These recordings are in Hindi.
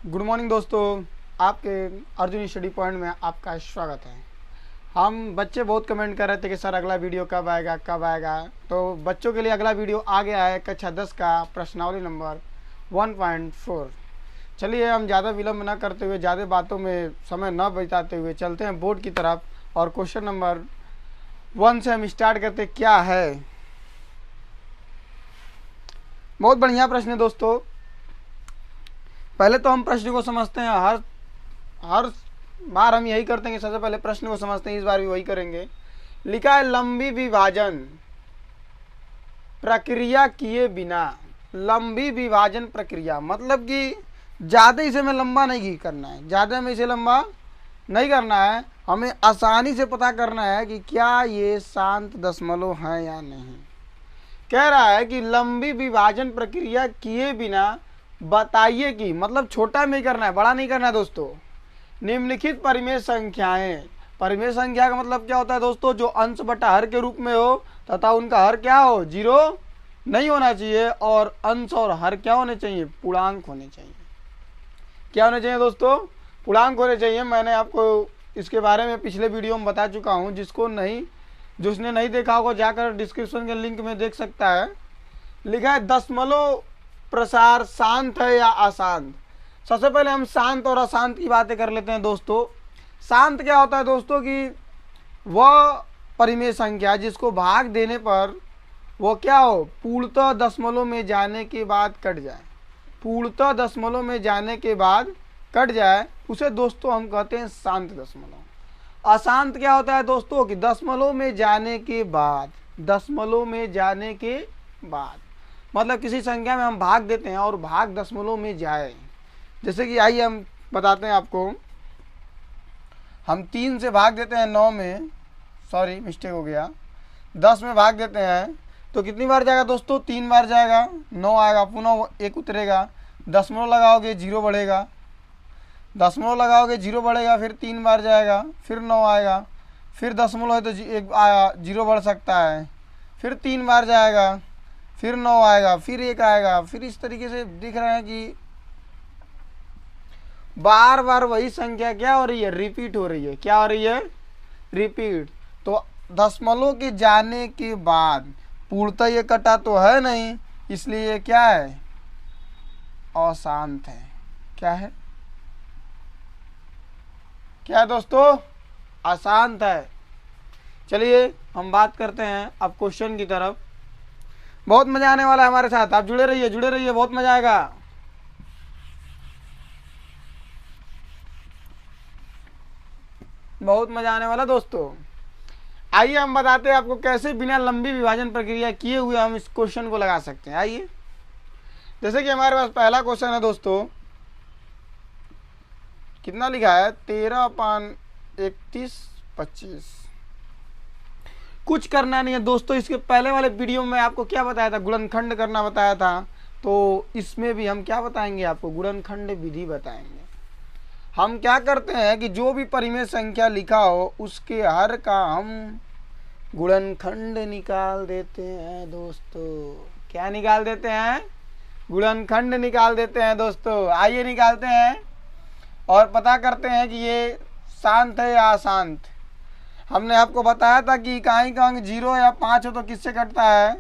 गुड मॉर्निंग दोस्तों, आपके अर्जुन स्टडी पॉइंट में आपका स्वागत है। हम बच्चे बहुत कमेंट कर रहे थे कि सर अगला वीडियो कब आएगा कब आएगा। तो बच्चों के लिए अगला वीडियो आ गया है, कक्षा 10 का प्रश्नावली नंबर 1.4। चलिए हम ज़्यादा विलम्ब न करते हुए, ज़्यादा बातों में समय न बिताते हुए चलते हैं बोर्ड की तरफ और क्वेश्चन नंबर 1 से हम स्टार्ट करते। क्या है, बहुत बढ़िया प्रश्न है दोस्तों। पहले तो हम प्रश्न को समझते हैं। हर बार हम यही करते हैं कि सबसे पहले प्रश्न को समझते हैं। इस बार भी वही करेंगे। लिखा है लंबी विभाजन प्रक्रिया किए बिना। लंबी विभाजन प्रक्रिया मतलब कि ज़्यादा इसे में लंबा नहीं करना है, ज़्यादा में इसे लंबा नहीं करना है। हमें आसानी से पता करना है कि क्या ये शांत दशमलव है या नहीं। कह रहा है कि लंबी विभाजन प्रक्रिया किए बिना बताइए कि, मतलब छोटा में ही करना है, बड़ा नहीं करना है दोस्तों। निम्नलिखित परिमेय संख्याएं। परिमेय संख्या का मतलब क्या होता है दोस्तों? जो अंश बटा हर के रूप में हो तथा उनका हर क्या हो, जीरो नहीं होना चाहिए, और अंश और हर क्या होने चाहिए, पूर्णांक होने चाहिए। क्या होने चाहिए दोस्तों? पूर्णांक होने चाहिए। मैंने आपको इसके बारे में पिछले वीडियो में बता चुका हूँ। जिसने नहीं देखा होगा जाकर डिस्क्रिप्शन के लिंक में देख सकता है। लिखा है दशमलव प्रसार शांत है या अशांत। सबसे पहले हम शांत और अशांत की बातें कर लेते हैं दोस्तों। शांत क्या होता है दोस्तों? कि वह परिमेय संख्या जिसको भाग देने पर वो क्या हो, पूर्णतः दशमलव में जाने के बाद कट जाए। पूर्णतः दशमलव में जाने के बाद कट जाए, उसे दोस्तों हम कहते हैं शांत दशमलव। अशांत क्या होता है दोस्तों? कि दशमलव में जाने के बाद, दशमलव में जाने के बाद मतलब किसी संख्या में हम भाग देते हैं और भाग दशमलव में जाए। जैसे कि आइए हम बताते हैं आपको। हम 3 से भाग देते हैं 9 में, सॉरी मिस्टेक हो गया, 10 में भाग देते हैं तो कितनी बार जाएगा दोस्तों? 3 बार जाएगा। 9 आएगा, पुनः 1 उतरेगा, दशमलव लगाओगे 0 बढ़ेगा, दशमलव लगाओगे 0 बढ़ेगा, फिर 3 बार जाएगा, फिर 9 आएगा, फिर दशमलव है तो 1 आया, 0 बढ़ सकता है, फिर 3 बार जाएगा, फिर 9 आएगा, फिर 1 आएगा। फिर इस तरीके से दिख रहे हैं कि बार बार वही संख्या क्या हो रही है, रिपीट हो रही है। क्या हो रही है? रिपीट। तो दशमलव के जाने के बाद पूर्णतः ये कटा तो है नहीं, इसलिए ये क्या है, अशांत है। क्या है? क्या है दोस्तों? अशांत है। चलिए हम बात करते हैं अब क्वेश्चन की तरफ। बहुत मजा आने वाला है हमारे साथ, आप जुड़े रहिए जुड़े रहिए, बहुत मजा आएगा। बहुत मजा आने वाला दोस्तों। आइए हम बताते हैं आपको कैसे बिना लंबी विभाजन प्रक्रिया किए हुए हम इस क्वेश्चन को लगा सकते हैं। आइए, जैसे कि हमारे पास पहला क्वेश्चन है दोस्तों। कितना लिखा है? 13/31/25। कुछ करना नहीं है दोस्तों। इसके पहले वाले वीडियो में आपको क्या बताया था? गुणनखंड करना बताया था। तो इसमें भी हम क्या बताएंगे आपको? गुणनखंड विधि बताएंगे। हम क्या करते हैं कि जो भी परिमेय संख्या लिखा हो उसके हर का हम गुणनखंड निकाल देते हैं दोस्तों। क्या निकाल देते हैं? गुणनखंड निकाल देते हैं दोस्तों। आइए निकालते हैं और पता करते हैं कि ये शांत है या अशांत। हमने आपको बताया था कि इकाई का अंक 0 या 5 हो तो किससे कटता है?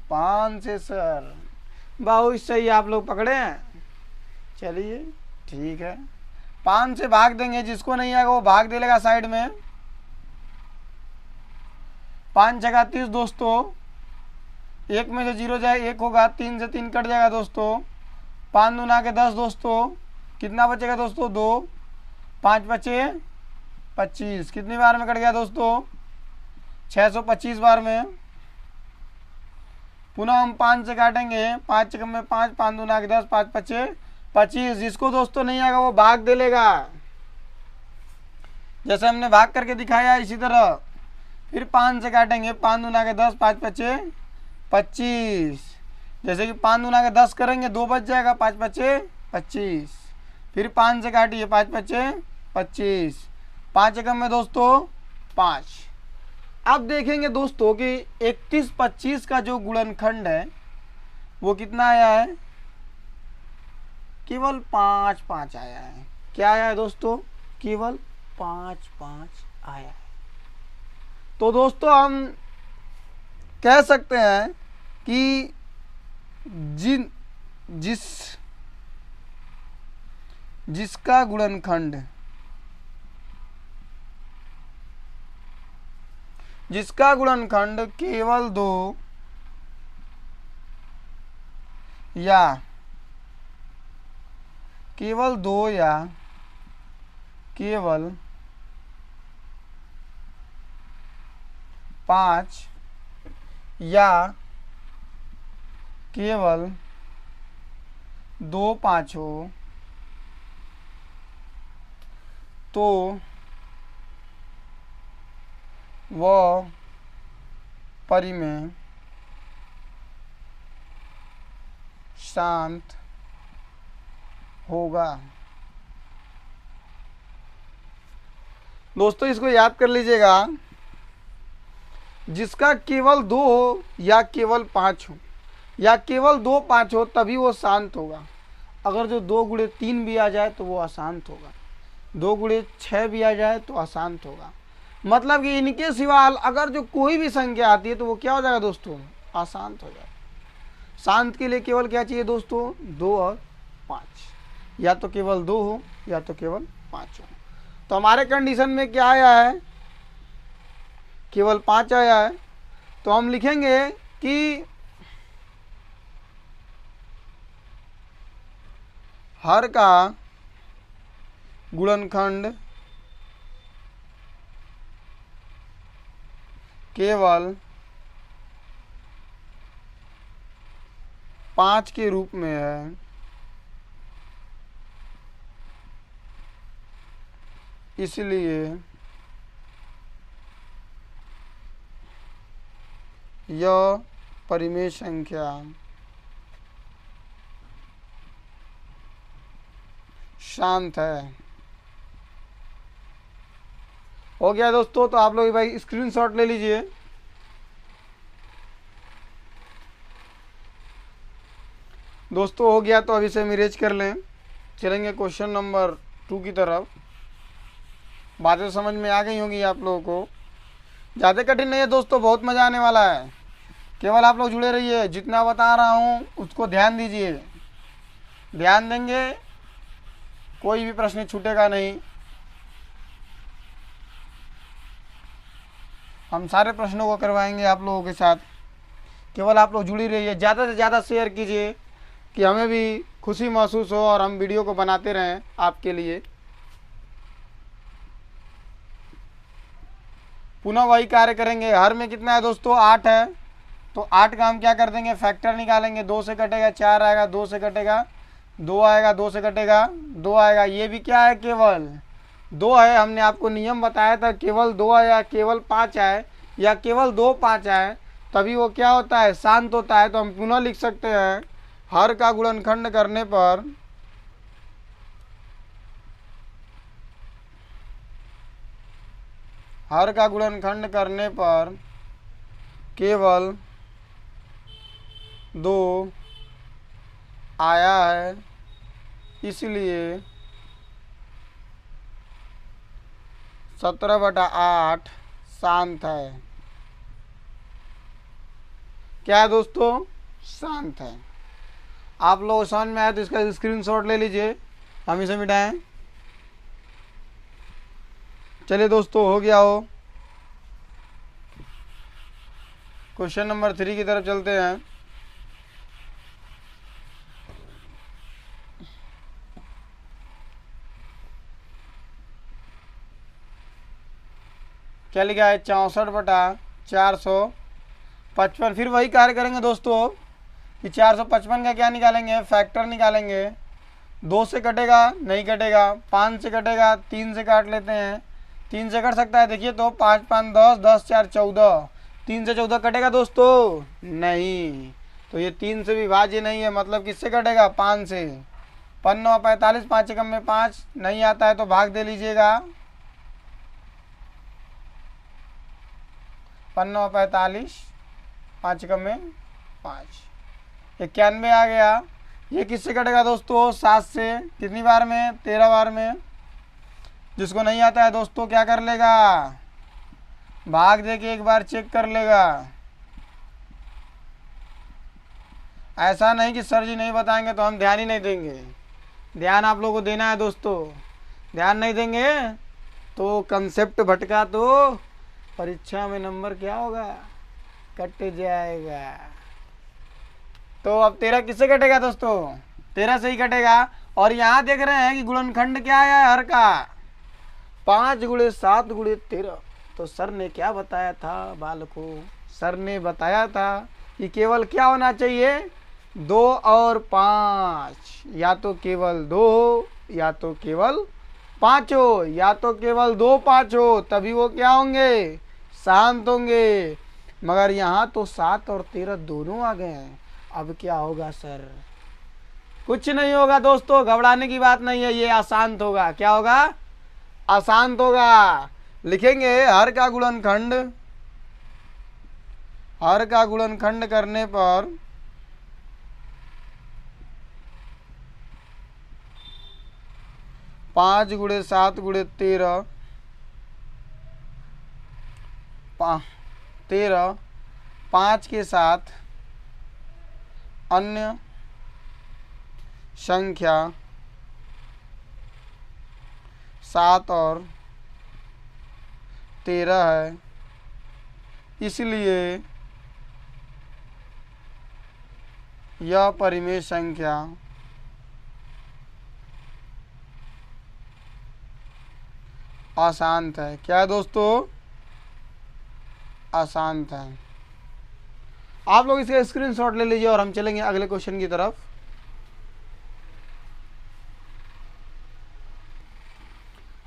5 से सर। बहुत सही, आप लोग पकड़े हैं। चलिए ठीक है, 5 से भाग देंगे। जिसको नहीं आएगा वो भाग दे लेगा साइड में। 5 जगह 30 दोस्तों। 1 में से 0 जाए 1 होगा, 3 से 3 कट जाएगा दोस्तों। 5 दूना के 10 दोस्तों। कितना बचेगा दोस्तों? 2। 5 बचे 25। कितनी बार में कट गया दोस्तों? 625 बार में। पुनः हम 5 से काटेंगे। 5 चक्कर में 5, 5 दूना के 10, 5 बचे 25। जिसको दोस्तों नहीं आएगा वो भाग दे लेगा, जैसे हमने भाग करके दिखाया इसी तरह। फिर 5 से काटेंगे। 5 दूना के 10, 5 बचे 25। जैसे कि 5 दूना के 10 करेंगे, 2 बच जाएगा, 5 बचे 25। फिर 5 से काटिए, 5 बचे 25। 5 एकम में दोस्तों 5। अब देखेंगे दोस्तों कि 31/25 का जो गुणनखंड है वो कितना आया है? केवल 5 5 आया है। क्या आया है दोस्तों? केवल 5 5 आया है। तो दोस्तों हम कह सकते हैं कि जिस जिसका गुणनखंड केवल 2 या केवल 5 या केवल 2 5 हो तो वह परिमेय शांत होगा। दोस्तों इसको याद कर लीजिएगा, जिसका केवल 2 हो या केवल 5 हो या केवल 2 5 हो तभी वो शांत होगा। अगर जो 2 गुणे 3 भी आ जाए तो वो अशांत होगा, 2 गुणे 6 भी आ जाए तो अशांत होगा। मतलब कि इनके सिवा अगर जो कोई भी संख्या आती है तो वो क्या हो जाएगा दोस्तों? अशांत हो जाएगा। शांत के लिए केवल क्या चाहिए दोस्तों? 2 और 5, या तो केवल 2 हो या तो केवल 5 हो। तो हमारे कंडीशन में क्या आया है? केवल 5 आया है। तो हम लिखेंगे कि हर का गुणनखंड केवल 5 के रूप में है, इसलिए यह परिमेय संख्या शांत है। हो गया दोस्तों। तो आप लोग भाई स्क्रीनशॉट ले लीजिए। दोस्तों हो गया, तो अभी से हम इरेज कर लें। चलेंगे क्वेश्चन नंबर 2 की तरफ। बातें समझ में आ गई होंगी आप लोगों को। ज़्यादा कठिन नहीं है दोस्तों, बहुत मज़ा आने वाला है। केवल आप लोग जुड़े रहिए, जितना बता रहा हूँ उसको ध्यान दीजिए। ध्यान देंगे कोई भी प्रश्न छूटेगा नहीं। हम सारे प्रश्नों को करवाएंगे आप लोगों के साथ। केवल आप लोग जुड़ी रहिए, ज़्यादा से ज़्यादा शेयर कीजिए कि हमें भी खुशी महसूस हो और हम वीडियो को बनाते रहें आपके लिए। पुनः वही कार्य करेंगे। हर में कितना है दोस्तों? 8 है। तो 8 का हम क्या कर देंगे? फैक्टर निकालेंगे। 2 से कटेगा 4 आएगा, 2 से कटेगा 2 आएगा, 2 से कटेगा 2 आएगा। ये भी क्या है? केवल 2 है। हमने आपको नियम बताया था, केवल 2 आया, केवल 5 आए या केवल 2 5 आए तभी वो क्या होता है? शांत होता है। तो हम पुनः लिख सकते हैं, हर का गुणनखंड करने पर केवल 2 आया है, इसलिए 17/8 शांत है। क्या है दोस्तों? शांत है। आप लोग समझ में आए तो इसका स्क्रीनशॉट ले लीजिए, हम इसे मिटाएं। चलिए दोस्तों हो गया हो। क्वेश्चन नंबर 3 की तरफ चलते हैं। क्या लिखा है? 64/455। फिर वही कार्य करेंगे दोस्तों कि 455 का क्या निकालेंगे? फैक्टर निकालेंगे। 2 से कटेगा नहीं कटेगा, 5 से कटेगा, 3 से काट लेते हैं। 3 से कट सकता है, देखिए तो 5 5 10, 10 4 14। 3 से 14 कटेगा दोस्तों? नहीं। तो ये 3 से विभाज्य नहीं है, मतलब किससे कटेगा? 5 से। 5 45, 5 एकम में 5 नहीं आता है तो भाग दे लीजिएगा। 5 45, 5 एकम में 5, 91 आ गया। ये किससे कटेगा दोस्तों? 7 से। कितनी बार में? 13 बार में। जिसको नहीं आता है दोस्तों क्या कर लेगा? भाग दे के एक बार चेक कर लेगा। ऐसा नहीं कि सर जी नहीं बताएंगे तो हम ध्यान ही नहीं देंगे। ध्यान आप लोगों को देना है दोस्तों। ध्यान नहीं देंगे तो कंसेप्ट भटका तो परीक्षा में नंबर क्या होगा? कट जाएगा। तो अब 13 किससे कटेगा दोस्तों? 13 से ही कटेगा। और यहाँ देख रहे हैं कि गुणनखंड क्या है हर का? 5 गुणे 7 गुणे 13। तो सर ने क्या बताया था बालकों? सर ने बताया था कि केवल क्या होना चाहिए? 2 और 5। या तो केवल 2 या तो केवल 5 हो, या तो केवल 2 5 हो, तभी वो क्या होंगे? शांत होंगे। मगर यहाँ तो 7 और 13 दोनों आ गए हैं। अब क्या होगा सर? कुछ नहीं होगा दोस्तों, घबराने की बात नहीं है। ये अशांत होगा। क्या होगा? अशांत होगा। लिखेंगे हर का गुणनखंड। हर का गुणनखंड करने पर 5 गुणे 7 गुणे 13 13 5 के साथ अन्य संख्या 7 और 13 है, इसलिए यह परिमेय संख्या अशांत है। क्या है दोस्तों? अशांत है। आप लोग इसका स्क्रीनशॉट ले लीजिए और हम चलेंगे अगले क्वेश्चन की तरफ।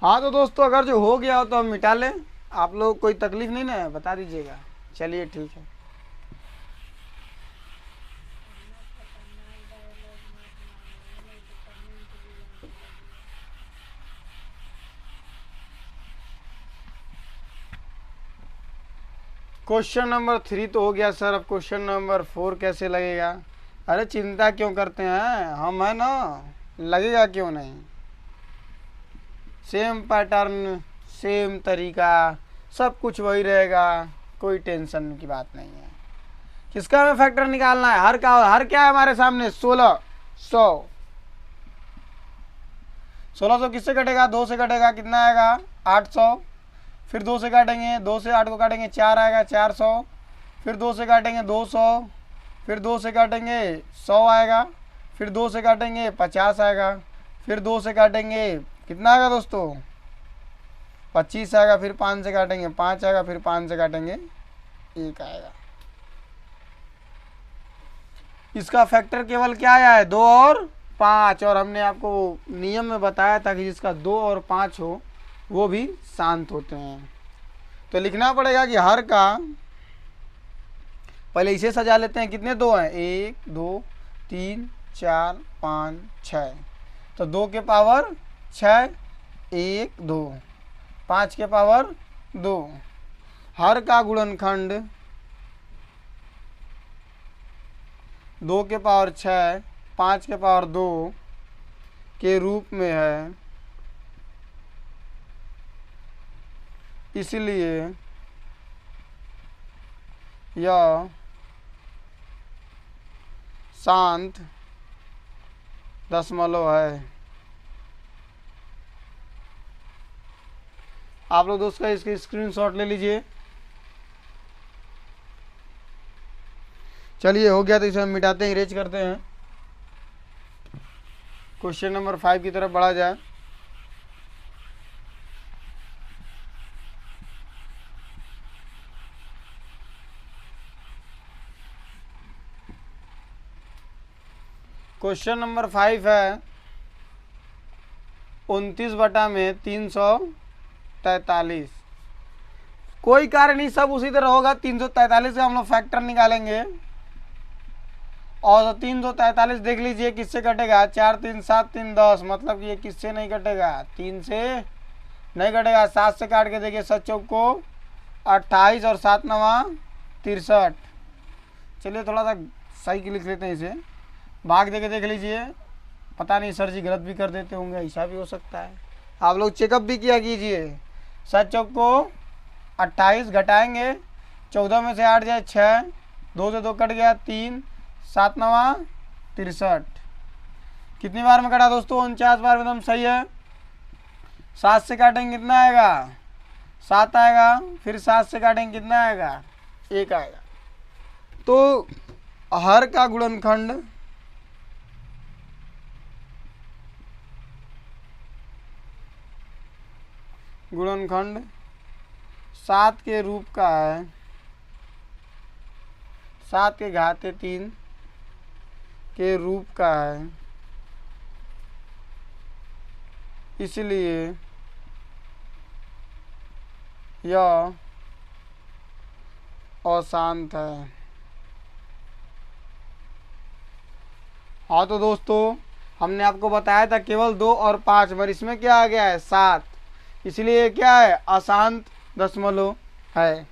हाँ तो दोस्तों अगर जो हो गया हो तो हम मिटा लें। आप लोग कोई तकलीफ नहीं ना है, बता दीजिएगा। चलिए ठीक है। क्वेश्चन नंबर 3 तो हो गया सर। अब क्वेश्चन नंबर 4 कैसे लगेगा? अरे चिंता क्यों करते हैं, हम है ना, लगेगा क्यों नहीं। सेम पैटर्न, सेम तरीका, सब कुछ वही रहेगा, कोई टेंशन की बात नहीं है। किसका हमें फैक्टर निकालना है? हर का। हर क्या है हमारे सामने? 1600। 1600 किससे कटेगा? 2 से कटेगा। कितना आएगा? 800। फिर 2 से काटेंगे, 2 से 8 को काटेंगे 4 आएगा 400। फिर 2 से काटेंगे 200। फिर 2 से काटेंगे 100 आएगा। फिर 2 से काटेंगे 50 आएगा। फिर 2 से काटेंगे कितना आएगा दोस्तों? 25 आएगा। फिर 5 से काटेंगे 5 आएगा। फिर 5 से काटेंगे 1 आएगा। इसका फैक्टर केवल क्या आया है? 2 और 5। और हमने आपको नियम में बताया था कि जिसका 2 और 5 हो वो भी शांत होते हैं। तो लिखना पड़ेगा कि हर का, पहले इसे सजा लेते हैं। कितने 2 हैं? 1 2 3 4 5 6। तो 2 के पावर 6, 1 2, 5 के पावर 2। हर का गुणनखंड 2 के पावर 6, 5 के पावर 2 के रूप में है, इसलिए यह शांत दशमलव है। आप लोग दोस्तों इसकी स्क्रीनशॉट ले लीजिए। चलिए हो गया तो इसे हम मिटाते हैं, इरेज करते हैं। क्वेश्चन नंबर 5 की तरफ बढ़ा जाए। क्वेश्चन नंबर 5 है 29/343। कोई कार्य नहीं, सब उसी तरह होगा। 343 का हम लोग फैक्टर निकालेंगे। और 343 देख लीजिए किससे कटेगा? 4 3 7 3 10। मतलब कि ये किससे नहीं कटेगा? 3 से नहीं कटेगा। 7 से काट के देखिए, 7 चौक को 28 और 7 9 63। चलिए थोड़ा सा सही लिख लेते हैं इसे। भाग दे के देख लीजिए, पता नहीं सर जी गलत भी कर देते होंगे, ऐसा भी हो सकता है। आप लोग चेकअप भी किया कीजिए। 7 चौक को 28 घटाएंगे, 14 में से 8 जाए 6, 2 से 2 कट गया 3, 7 नवा 63। कितनी बार में कटा दोस्तों? 49 बार में। एकदम सही है। 7 से काटेंगे कितना आएगा? 7 आएगा। फिर 7 से काटेंगे कितना आएगा? 1 आएगा। तो हर का गुणनखंड गुणनखंड 7 के रूप का है, 7 के घाते 3 के रूप का है, इसलिए यह अशांत है। हाँ तो दोस्तों, हमने आपको बताया था केवल 2 और 5, पर इसमें क्या आ गया है? 7, इसलिए क्या है? अशांत दशमलव है।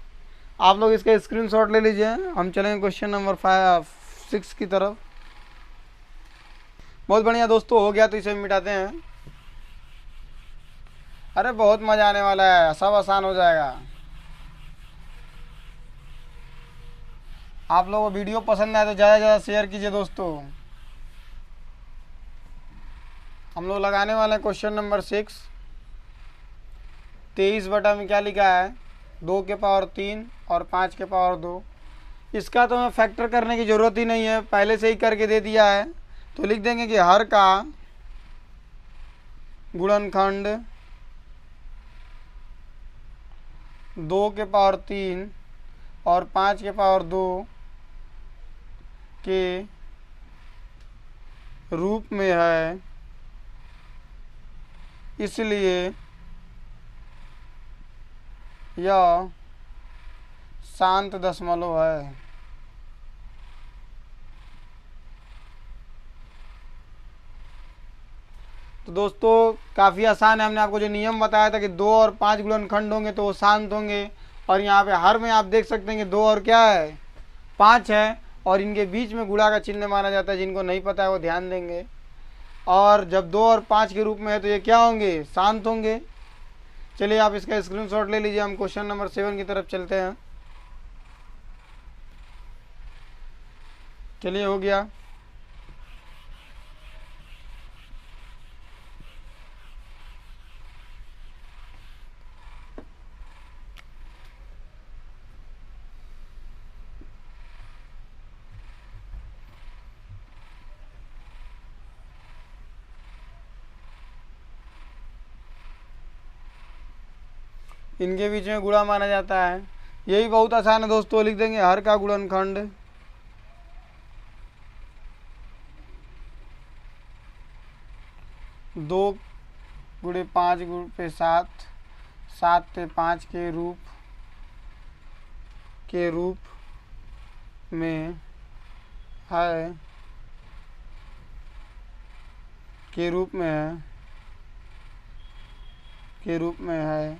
आप लोग इसका स्क्रीनशॉट ले लीजिए। हम चलेंगे क्वेश्चन नंबर 6 की तरफ। बहुत बढ़िया दोस्तों, हो गया तो इसे मिटाते हैं। अरे बहुत मज़ा आने वाला है, सब आसान हो जाएगा। आप लोगों को वीडियो पसंद आए तो ज़्यादा से ज़्यादा शेयर कीजिए दोस्तों। हम लोग लगाने वाले हैं क्वेश्चन नंबर 6। 23 बटा में क्या लिखा है? 2 के पावर 3 और 5 के पावर 2। इसका तो हमें फैक्टर करने की ज़रूरत ही नहीं है, पहले से ही करके दे दिया है। तो लिख देंगे कि हर का गुणनखंड 2 के पावर 3 और 5 के पावर 2 के रूप में है, इसलिए यह शांत दशमलव है। तो दोस्तों काफ़ी आसान है। हमने आपको जो नियम बताया था कि 2 और 5 गुणनखंड होंगे तो वो शांत होंगे, और यहाँ पे हर में आप देख सकते हैं कि 2 और क्या है? 5 है, और इनके बीच में गुणा का चिन्ह माना जाता है। जिनको नहीं पता है वो ध्यान देंगे। और जब 2 और 5 के रूप में है तो ये क्या होंगे? शांत होंगे। चलिए आप इसका स्क्रीनशॉट ले लीजिए। हम क्वेश्चन नंबर 7 की तरफ चलते हैं। चलिए हो गया। इनके बीच में गुणा माना जाता है। यही बहुत आसान है दोस्तों। लिख देंगे हर का गुणनखंड 2 गुणे 5 गुणे 7, 7 से 5 के रूप में है, के रूप में है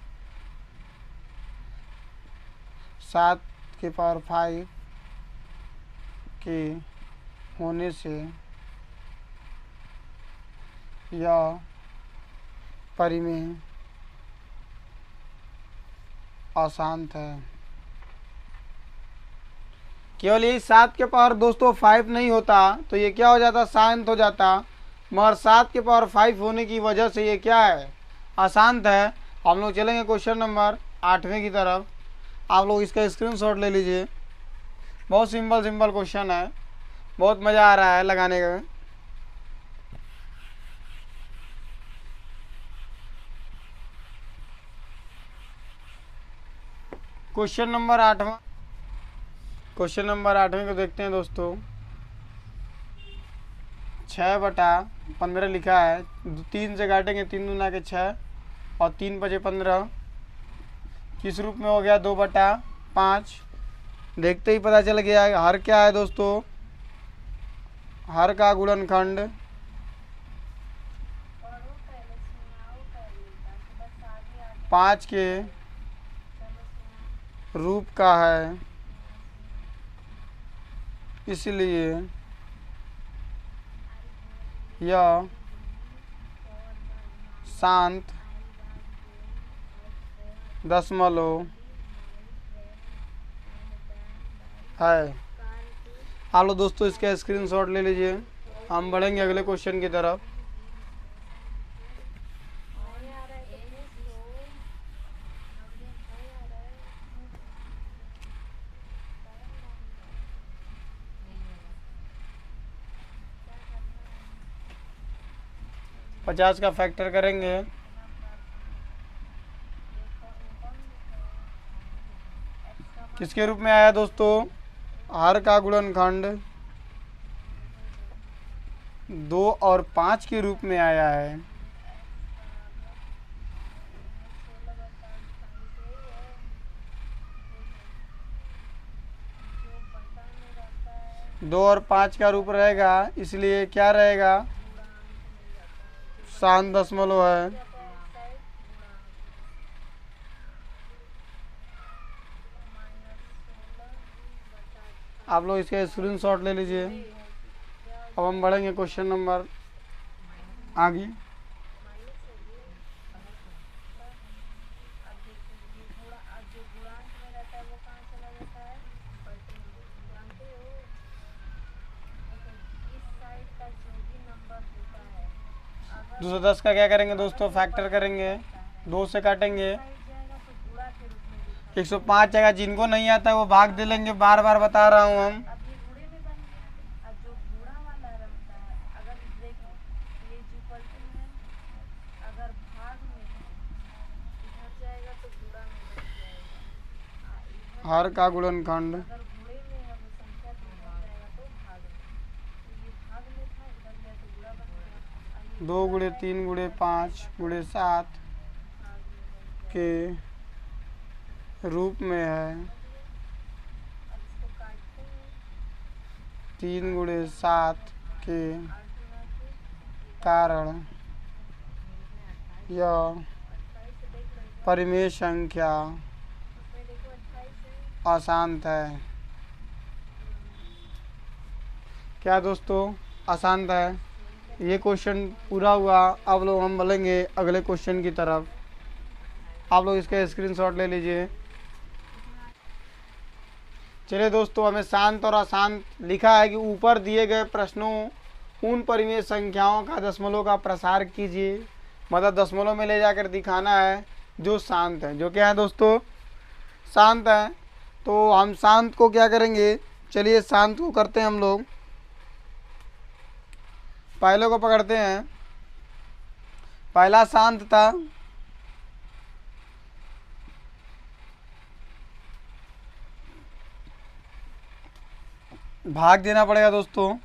7 के पावर 5 के होने से यह परिमेय अशांत है। केवल यही 7 के पावर दोस्तों 5 नहीं होता तो ये क्या हो जाता? शांत हो जाता। मगर 7 के पावर 5 होने की वजह से ये क्या है? अशांत है। हम लोग चलेंगे क्वेश्चन नंबर 8वें की तरफ। आप लोग इसका स्क्रीनशॉट ले लीजिए। बहुत सिंपल क्वेश्चन है, बहुत मज़ा आ रहा है लगाने का। क्वेश्चन नंबर 8वां को देखते हैं दोस्तों। 6/15 लिखा है। 3 से काटेंगे 3 दूना के 6 और 3 बजे 15। किस रूप में हो गया? 2/5। देखते ही पता चल गया है हर क्या है दोस्तों? हर का गुणनखंड 5 के रूप का है, इसलिए यह शांत दशमलव है। आप लोग दोस्तों इसका स्क्रीनशॉट ले लीजिए। हम बढ़ेंगे अगले क्वेश्चन की तरफ। पचास का फैक्टर करेंगे। किसके रूप में आया दोस्तों? हर का गुणनखंड 2 और 5 के रूप में आया है। दो और 5 का रूप रहेगा, इसलिए क्या रहेगा? शांत दशमलव है। आप लोग इसके स्क्रीनशॉट ले लीजिए। अब हम बढ़ेंगे क्वेश्चन नंबर आगे। दो सौ 10 का क्या करेंगे दोस्तों? फैक्टर करेंगे, 2 से काटेंगे। 105 जगह जिनको नहीं आता है वो भाग दे लेंगे। बार बार बता रहा हूँ हम। हर का गुणनखंड 2 गुणे 3 गुणे 5 गुणे 7 के रूप में है। 3 गुणे 7 के कारण यह परिमेय संख्या अशांत है। क्या दोस्तों? अशांत है। ये क्वेश्चन पूरा हुआ। अब लोग हम बढ़ेंगे अगले क्वेश्चन की तरफ। आप लोग इसका स्क्रीनशॉट ले लीजिए। चलिए दोस्तों, हमें शांत और अशांत लिखा है कि ऊपर दिए गए प्रश्नों उन परिमेय संख्याओं का दशमलव का प्रसार कीजिए। मतलब दशमलव में ले जाकर दिखाना है जो शांत है। जो क्या है दोस्तों? शांत है। तो हम शांत को क्या करेंगे? चलिए शांत को करते हैं हम लोग। पहले को पकड़ते हैं। पहला शांत था, भाग देना पड़ेगा दोस्तों।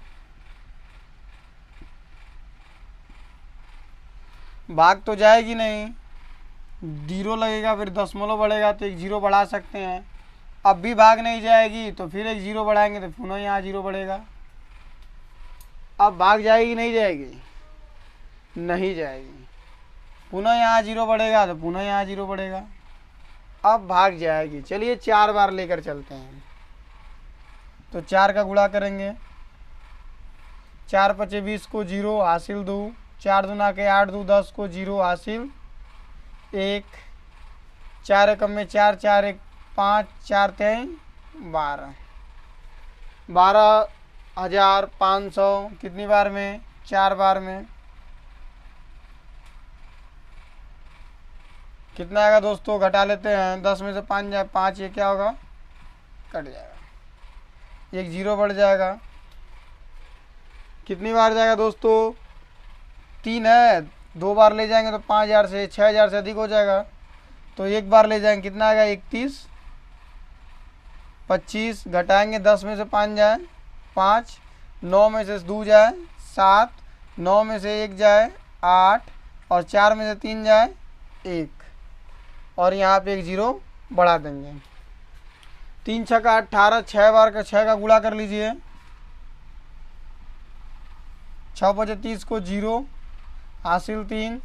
भाग तो जाएगी नहीं, 0 लगेगा, फिर दशमलव बढ़ेगा तो एक 0 बढ़ा सकते हैं। अब भी भाग नहीं जाएगी तो फिर एक 0 बढ़ाएंगे तो पुनः यहाँ 0 बढ़ेगा। अब भाग जाएगी नहीं जाएगी? नहीं जाएगी। पुनः यहाँ 0 बढ़ेगा तो पुनः यहाँ 0 बढ़ेगा। अब भाग जाएगी। चलिए 4 बार लेकर चलते हैं। तो 4 का गुणा करेंगे। 4 पचे 20 को 0 हासिल 2। 4 दूना के 8 2 10 को 0 हासिल 1। 4 एकम में 4 4 1 5 4 3 12। 12,500 कितनी बार में? 4 बार में। कितना आएगा दोस्तों? घटा लेते हैं। 10 में से 5 जाए 5, ये क्या होगा? कट जाएगा। एक 0 बढ़ जाएगा। कितनी बार जाएगा दोस्तों? 3 है, 2 बार ले जाएंगे तो 5,000 से 6,000 से अधिक हो जाएगा। तो एक बार ले जाएंगे, कितना आएगा? 31। 25 घटाएंगे, 10 में से 5 जाए 5, 9 में से 2 जाए 7, 9 में से 1 जाए 8 और 4 में से 3 जाए 1 और यहाँ पे एक 0 बढ़ा देंगे। 3 6 का 18, 6 बार का 6 का गुणा कर लीजिए। 6 पचे 30 को 0 हासिल 3।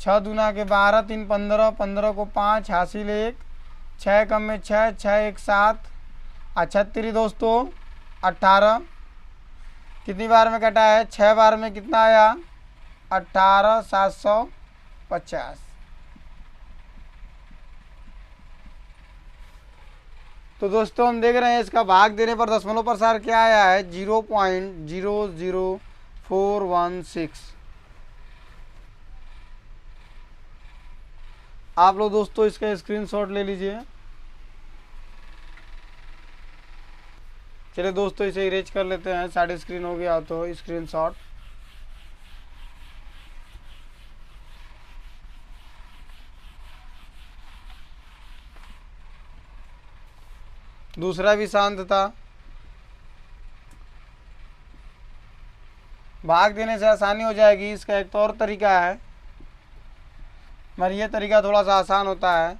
6 दूना के 12 3 15, 15 को 5 हासिल 1। 6 कम में 6 6 1 7 36 दोस्तों 18। कितनी बार में कटा है? 6 बार में कितना आया? 18,750। तो दोस्तों हम देख रहे हैं इसका भाग देने पर दशमलव प्रसार क्या आया है, 0.00416। आप लोग दोस्तों इसका स्क्रीनशॉट ले लीजिए। चलिए दोस्तों इसे इरेज कर लेते हैं, साइड स्क्रीन हो गया तो स्क्रीनशॉट। दूसरा भी शांत था। भाग देने से आसानी हो जाएगी। इसका एक तो और तरीका है, मगर ये तरीका थोड़ा सा आसान होता है।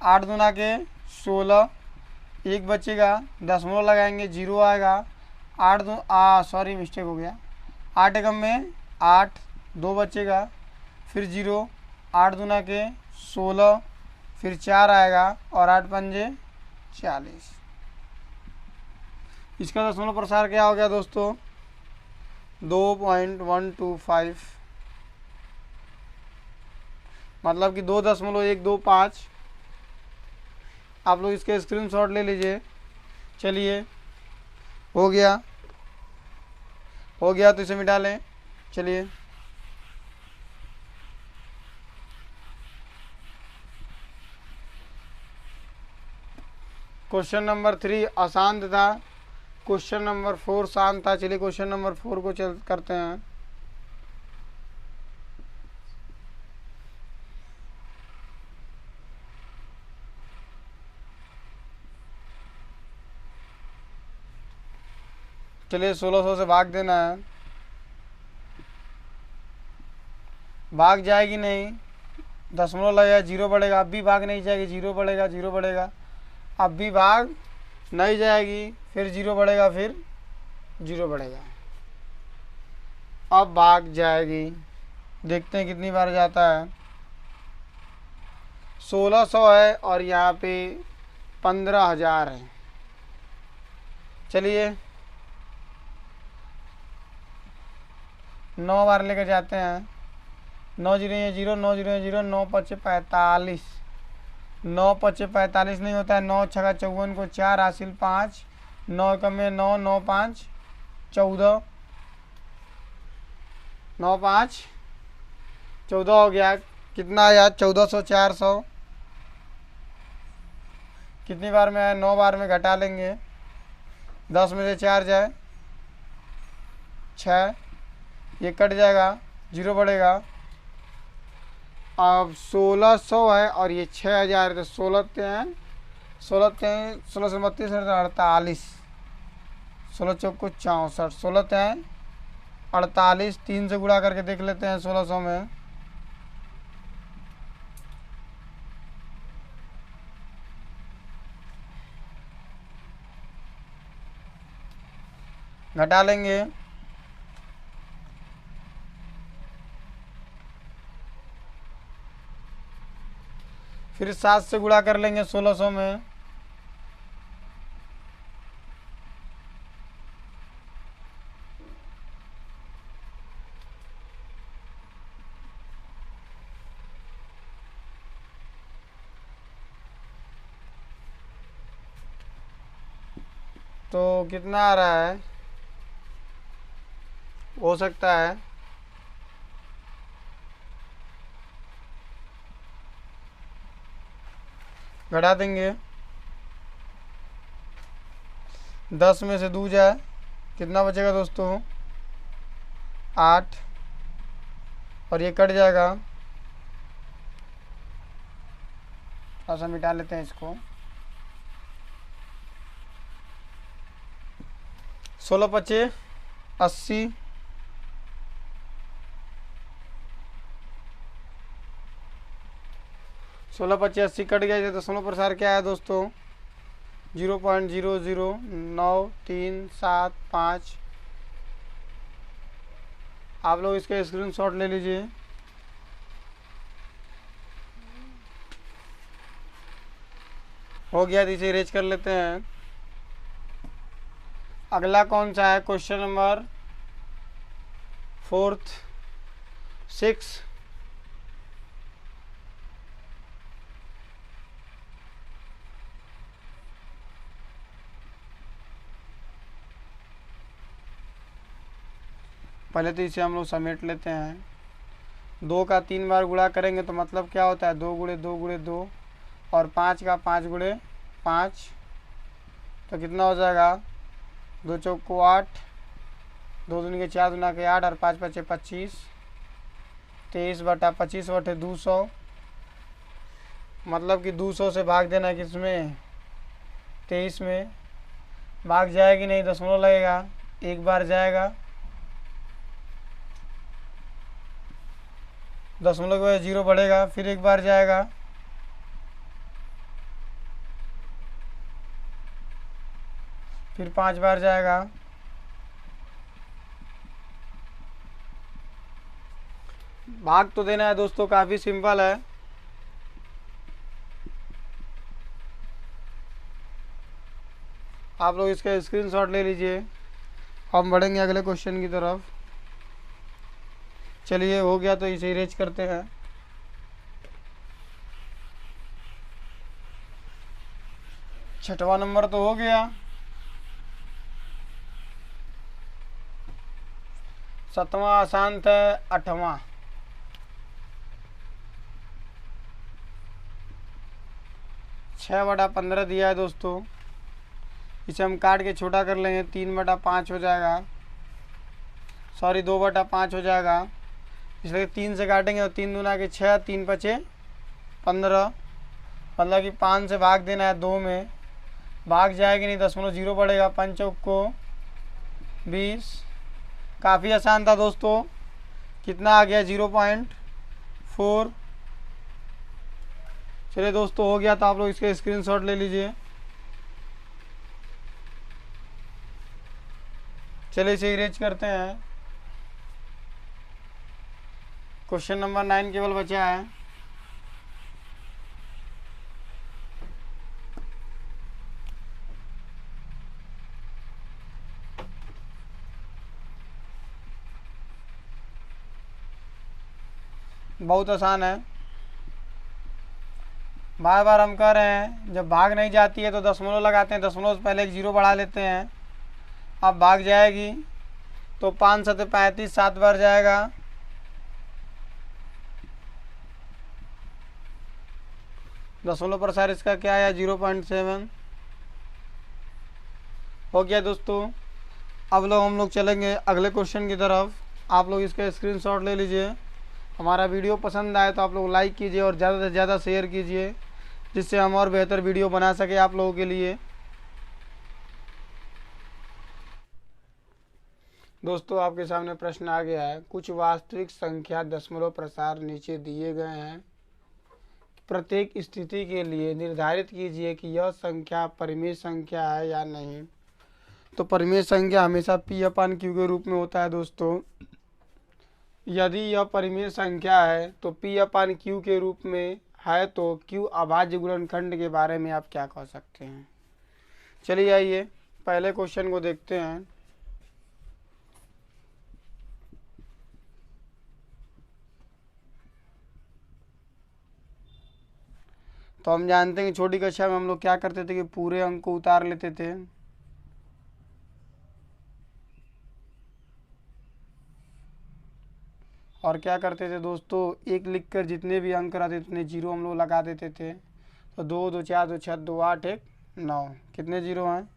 8 दूना के 16, एक बचेगा, दशमलव लगाएंगे, 0 आएगा। 8 दो सॉरी मिस्टेक हो गया, 8 एकम में 8, 2 बचेगा, फिर 0, 8 दूना के 16, फिर 4 आएगा और 8 पंजे 40। इसका दशमलव प्रसार क्या हो गया दोस्तों, 2.125, मतलब कि 2.125। आप लोग इसके स्क्रीनशॉट ले लीजिए। चलिए हो गया तो इसे मिटा लें। चलिए क्वेश्चन नंबर 3 अशांत था, क्वेश्चन नंबर 4 शांत था। चलिए क्वेश्चन नंबर 4 को करते हैं। चलिए 1600 से भाग देना है। भाग जाएगी नहीं, दशमलव लगेगा, 0 बढ़ेगा, अब भी भाग नहीं जाएगी, 0 बढ़ेगा, 0 बढ़ेगा, अब भी भाग नहीं जाएगी, फिर 0 बढ़ेगा, फिर 0 बढ़ेगा, अब भाग जाएगी। देखते हैं कितनी बार जाता है। 1600 है और यहाँ पे 15,000 है। चलिए 9 बार लेकर जाते हैं। 9 0 0, 9 0 0, 9 5 45, 9 5 45 नहीं होता है। 9 6 54 को 4 हासिल 5, 9 कम में 9, 9 5 14, 9 5 14 हो गया। कितना आया, 1400, 400। कितनी बार में आया, 9 बार में, घटा लेंगे, 10 में से 4 जाए 6, ये कट जाएगा, 0 बढ़ेगा। अब 1600 है और ये 6000 है, तो 16 3 16 3 16 से 32 48, 16 चौक को 64, 16 3 48, 3 से गुणा करके देख लेते हैं 1600 में। घटा लेंगे, फिर 7 से गुणा कर लेंगे 1600 में। तो कितना आ रहा है, हो सकता है घटा देंगे, 10 में से 2 जाए, कितना बचेगा दोस्तों, 8, और ये कट जाएगा। ऐसा मिटा लेते हैं इसको। 16 5 80, 16 5 80 कट गया। तो दशमलव प्रसार क्या है दोस्तों, 0.00937 आप लोग इसका स्क्रीनशॉट ले लीजिए। हो गया, तो इसे इरेज कर लेते हैं। अगला कौन सा है, क्वेश्चन नंबर 4। 6 पहले तो इसे हम लोग समेट लेते हैं। 2 का 3 बार गुणा करेंगे तो मतलब क्या होता है, 2 गुणे 2 गुणे 2, और 5 का 5 गुणे 5, तो कितना हो जाएगा, 2 चौक को 8, 2 दूनी के 4 दूना के 8 और 5 पचे 25, 23 बटा 25 बटे 200, मतलब कि 200 से भाग देना है किसमें, 23 में। भाग जाएगी नहीं, दशमलव लगेगा, एक बार जाएगा, दशमलव के बाद 0 बढ़ेगा, फिर एक बार जाएगा, फिर 5 बार जाएगा। भाग तो देना है दोस्तों, काफ़ी सिंपल है। आप लोग इसका स्क्रीनशॉट ले लीजिए। हम बढ़ेंगे अगले क्वेश्चन की तरफ। चलिए, हो गया तो इसे इरेज करते हैं। छठवां नंबर तो हो गया। 7वां आसान था, 8वां। 6/15 दिया है दोस्तों, इसे हम काट के छोटा कर लेंगे, 3/5 हो जाएगा, सॉरी 2/5 हो जाएगा। इसलिए 3 से काटेंगे तो 3 दूना के 6, 3 पचे 15, मतलब कि 5 से भाग देना है 2 में, भाग जाएगी नहीं, दशमलव 0 बढ़ेगा, 5 चौक को 20। काफ़ी आसान था दोस्तों। कितना आ गया, 0.4। चलिए दोस्तों, हो गया, तो आप लोग इसके स्क्रीनशॉट ले लीजिए। चलिए इसे इरेज करते हैं। क्वेश्चन नंबर 9 केवल बचा है। बहुत आसान है। बार बार हम कह रहे हैं, जब भाग नहीं जाती है तो दशमलव लगाते हैं, दशमलव से पहले एक 0 बढ़ा लेते हैं। अब भाग जाएगी तो 5 7 35, 7 बार जाएगा, दशमलव प्रसार इसका क्या है, 0.7 हो गया दोस्तों। अब लोग हम लोग चलेंगे अगले क्वेश्चन की तरफ। आप लोग इसका स्क्रीनशॉट ले लीजिए। हमारा वीडियो पसंद आए तो आप लोग लाइक कीजिए और ज़्यादा से ज़्यादा शेयर कीजिए, जिससे हम और बेहतर वीडियो बना सके आप लोगों के लिए। दोस्तों, आपके सामने प्रश्न आ गया है, कुछ वास्तविक संख्या दशमलव प्रसार नीचे दिए गए हैं, प्रत्येक स्थिति के लिए निर्धारित कीजिए कि यह संख्या परिमेय संख्या है या नहीं। तो परिमेय संख्या हमेशा P/Q के रूप में होता है दोस्तों। यदि यह परिमेय संख्या है तो P/Q के रूप में है, तो Q अभाज्य गुणनखंड के बारे में आप क्या कह सकते हैं। चलिए आइए पहले क्वेश्चन को देखते हैं। तो हम जानते हैं कि छोटी कक्षा में हम लोग क्या करते थे कि पूरे अंक को उतार लेते थे, और क्या करते थे दोस्तों, एक लिखकर जितने भी अंक रहते उतने 0 हम लोग लगा देते थे। तो 2 2 4 2 6 2 8 1 9, कितने 0 हैं,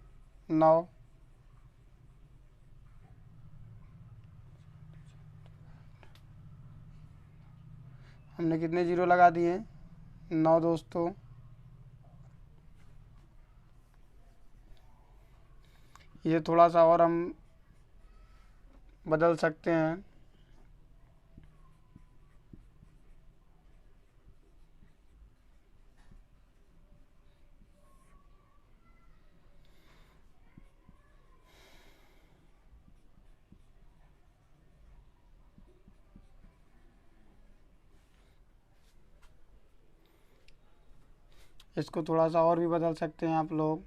9। हमने कितने 0 लगा दिए, 9 दोस्तों। ये थोड़ा सा और हम बदल सकते हैं। इसको थोड़ा सा और भी बदल सकते हैं आप लोग।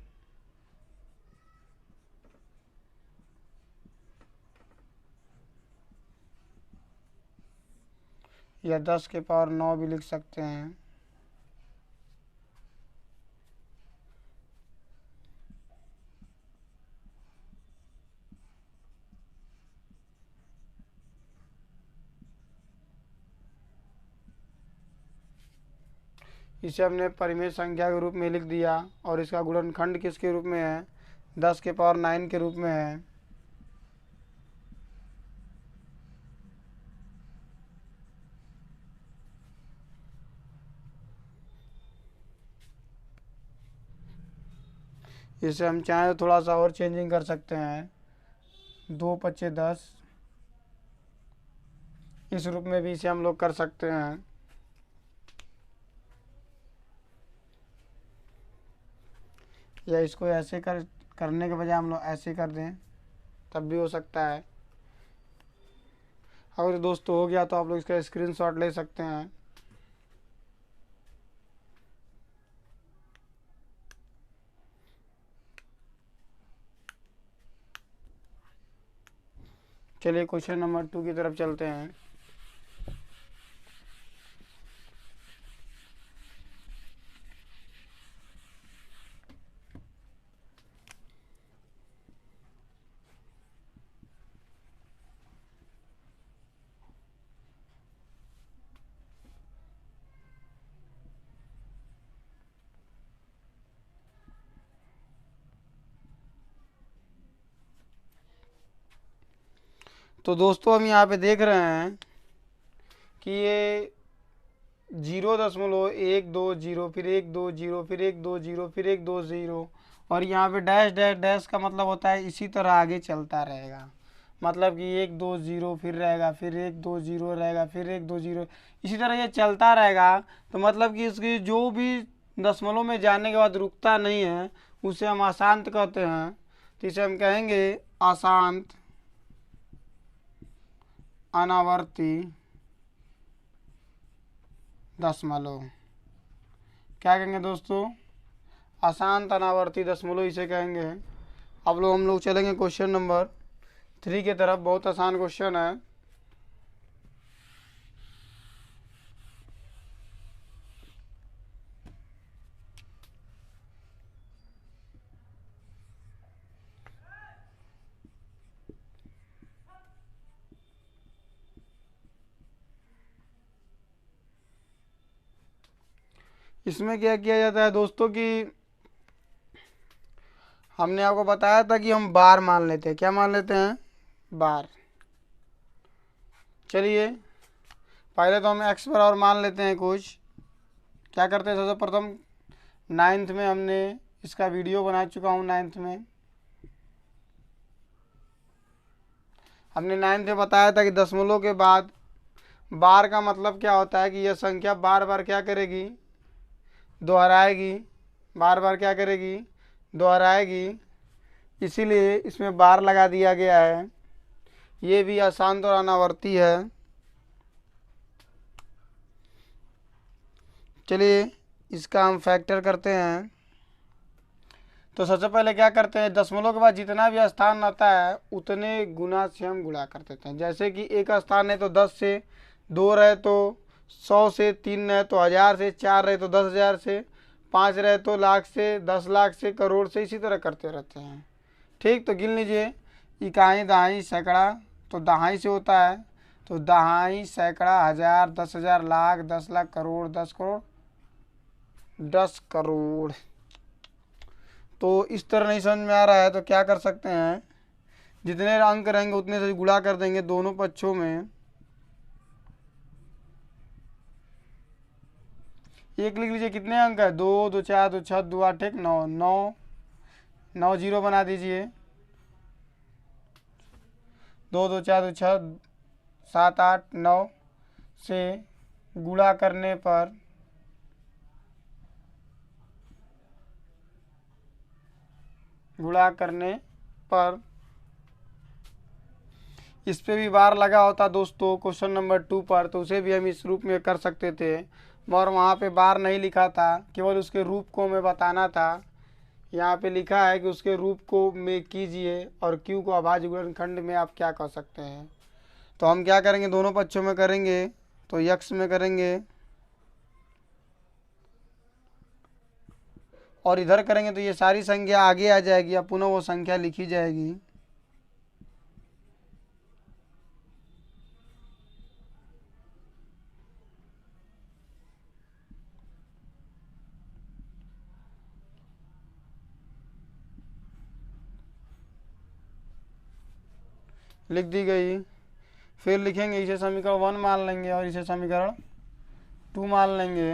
या 10 के पावर 9 भी लिख सकते हैं। इसे हमने परिमेय संख्या के रूप में लिख दिया और इसका गुणनखंड किसके रूप में है, 10 के पावर 9 के रूप में है। इसे हम चाहें तो थोड़ा सा और चेंजिंग कर सकते हैं, 2 पच्चे 10, इस रूप में भी इसे हम लोग कर सकते हैं। या इसको ऐसे करने के बजाय हम लोग ऐसे कर दें तब भी हो सकता है। अगर दोस्तों हो गया तो आप लोग इसका स्क्रीनशॉट ले सकते हैं। चलिए क्वेश्चन नंबर 2 की तरफ चलते हैं। तो दोस्तों हम यहाँ पे देख रहे हैं कि ये 0.120, फिर 120, फिर 120, फिर 120 और यहाँ पे डैश डैश डैश का मतलब होता है इसी तरह आगे चलता रहेगा। मतलब कि 120 फिर रहेगा, फिर 120 रहेगा, फिर 120, इसी तरह ये चलता रहेगा। तो मतलब कि इसकी जो भी दशमलव में जाने के बाद रुकता नहीं है उसे हम अशांत कहते हैं। तो इसे हम कहेंगे अशांत अनावर्ती दशमलव। क्या कहेंगे दोस्तों, अशांत अनावर्ती दशमलव इसे कहेंगे। अब हम लोग चलेंगे क्वेश्चन नंबर 3 की तरफ। बहुत आसान क्वेश्चन है। इसमें क्या किया जाता है दोस्तों कि हमने आपको बताया था कि हम बार मान लेते हैं। क्या मान लेते हैं, बार। चलिए पहले तो हम x बराबर मान लेते हैं कुछ। क्या करते हैं, सबसे प्रथम 9th में हमने इसका वीडियो बना चुका हूँ। 9th में हमने 9th में बताया था कि दशमलव के बाद बार का मतलब क्या होता है कि यह संख्या बार बार क्या करेगी, दोहराएगी। बार बार क्या करेगी, दोहराएगी। इसीलिए इसमें बार लगा दिया गया है। ये भी अशांत और अनावर्ती है। चलिए इसका हम फैक्टर करते हैं। तो सबसे पहले क्या करते हैं, दशमलव के बाद जितना भी स्थान आता है उतने गुना से हम गुणा कर देते हैं। जैसे कि एक स्थान है तो 10 से, 2 रहे तो 100 से, 3 रहे तो 1000 से, 4 रहे तो 10,000 से, 5 रहे तो लाख से, 10 लाख से, करोड़ से, इसी तरह करते रहते हैं। ठीक, तो गिन लीजिए, इकाई दहाई सैकड़ा, तो दहाई से होता है। तो दहाई सैकड़ा, 1000, 10,000, लाख, 10 लाख, करोड़, 10 करोड़, 10 करोड़। तो इस तरह नहीं समझ में आ रहा है तो क्या कर सकते हैं, जितने अंक रहेंगे उतने से गुणा कर देंगे दोनों पक्षों में। एक लिख लीजिए, कितने अंक है, 2, 2 4, 2 6, 2 8, 1 9, 9 9 0 बना दीजिए। 2, 2 4, 2 6, 7 8 9 से गुणा करने पर इस पे भी बार लगा होता दोस्तों क्वेश्चन नंबर 2 पर, तो उसे भी हम इस रूप में कर सकते थे। मगर वहाँ पे बार नहीं लिखा था, केवल उसके रूप को हमें बताना था। यहाँ पे लिखा है कि उसके रूप को में कीजिए और क्यू को अभाज्य गुणनखंड में आप क्या कर सकते हैं। तो हम क्या करेंगे, दोनों पक्षों में करेंगे तो यक्स में करेंगे और इधर करेंगे तो ये सारी संख्या आगे आ जाएगी, अब पुनः वो संख्या लिखी जाएगी। लिख दी गई। फिर लिखेंगे इसे समीकरण 1 मान लेंगे और इसे समीकरण 2 मान लेंगे।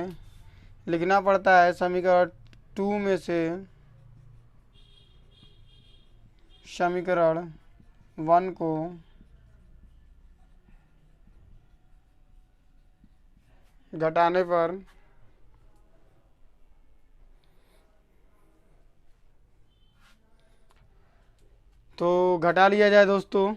लिखना पड़ता है समीकरण 2 में से समीकरण 1 को घटाने पर तो घटा लिया जाए दोस्तों।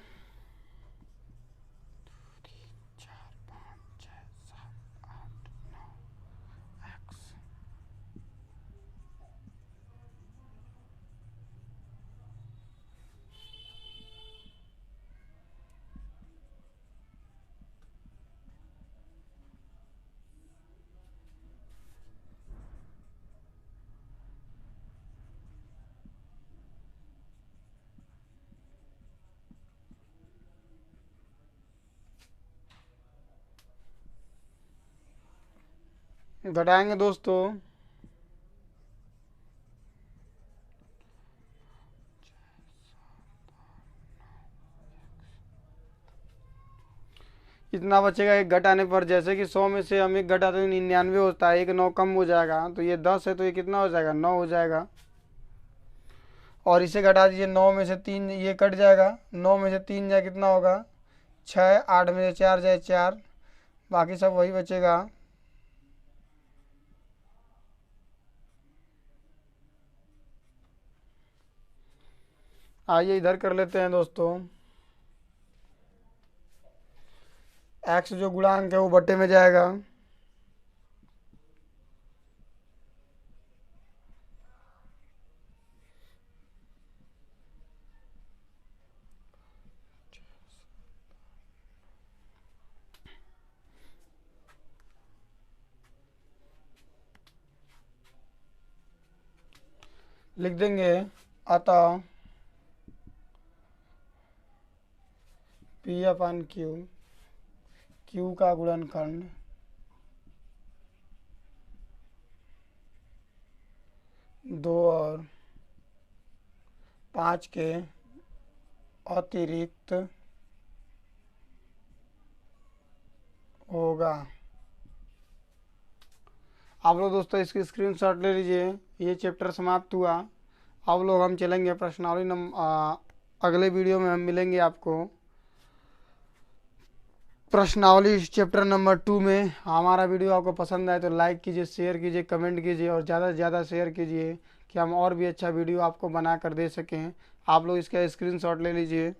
घटाएंगे दोस्तों। इतना बचेगा एक घटाने पर, जैसे कि 100 में से हम एक घटा तो 99 होता है, एक 9 कम हो जाएगा, तो ये 10 है तो ये कितना हो जाएगा 9 हो जाएगा। और इसे घटा दीजिए, 9 में से 3 ये कट जाएगा, 9 में से 3 जाए कितना होगा 6, 8 में से 4 जाए 4, बाकी सब वही बचेगा। आइए इधर कर लेते हैं दोस्तों। एक्स जो गुणांक है वो बट्टे में जाएगा, लिख देंगे अतः पी अपन क्यू, क्यू का गुणनखंड 2 और 5 के अतिरिक्त होगा। आप लोग दोस्तों इसकी स्क्रीनशॉट ले लीजिए। ये चैप्टर समाप्त हुआ। अब लोग हम चलेंगे प्रश्नावली अगले वीडियो में हम मिलेंगे आपको प्रश्नावली चैप्टर नंबर 2 में। हमारा वीडियो आपको पसंद आए तो लाइक कीजिए, शेयर कीजिए, कमेंट कीजिए और ज़्यादा से ज़्यादा शेयर कीजिए कि हम और भी अच्छा वीडियो आपको बना कर दे सकें। आप लोग इसका स्क्रीनशॉट ले लीजिए।